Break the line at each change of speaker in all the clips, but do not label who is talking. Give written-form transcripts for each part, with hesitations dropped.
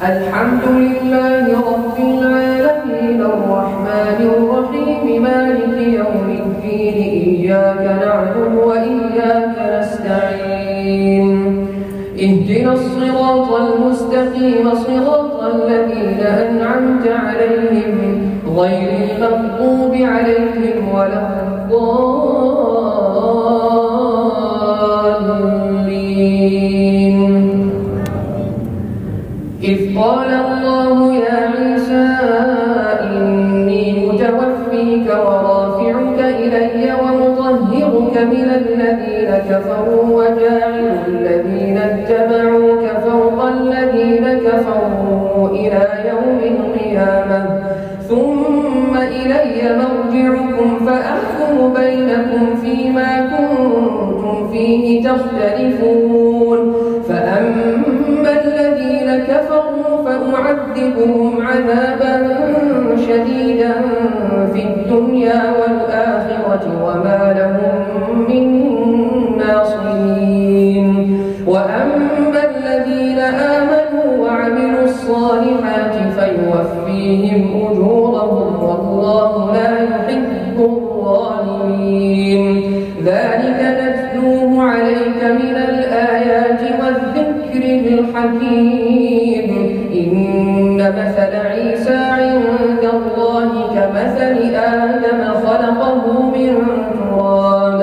الحمد لله رب العالمين الرحمن الرحيم مالك يوم الدين إياك نعبد وإياك نستعين اهدنا الصراط المستقيم صراط الذين أنعمت عليهم غير المغضوب عليهم ولا الضالين. إذ قال الله يا عيسى إني متوفيك ورافعك إلي ومطهرك من الذين كفروا وجاعل الذين اتبعوك فوق الذين كفروا إلى يوم القيامة ثم إلي مرجعكم فأحكم بينكم فيما كنتم فيه تختلفون. فأما الذين كفروا فأعذبهم عذابا شديدا في الدنيا والآخرة وما لهم من ناصرين. وأما الذين آمنوا وعملوا الصالحات فيوفيهم أجورهم والله لا يحب الظالمين. ذلك نتلوه عليك من الآيات والذكر الحكيم. إن مثل عيسى عند الله كمثل آدم خلقه من تراب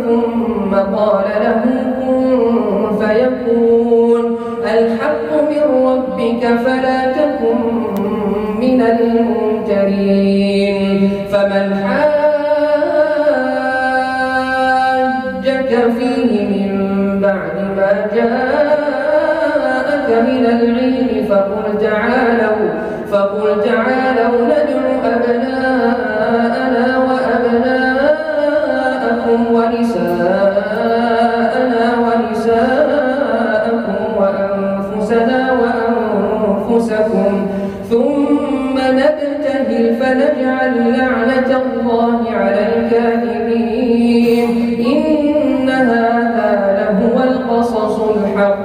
ثم قال له كن فيكون. الحق من ربك فلا تكن من الممترين. فمن حاجك فيه من بعد ما جاءك من العلم فقل تعالوا ندع أبناءنا وأبناءكم ونساءنا ونساءكم وأنفسنا وأنفسكم ثم نبتهل فنجعل لعنة الله على الكاذبين. إن هذا لهو القصص الحق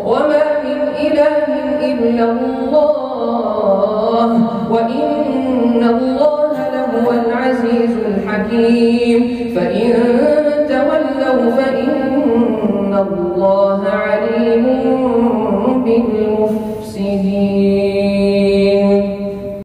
وما من إله إلا الله وإن الله لهو العزيز الحكيم. فإن تولوا فإن الله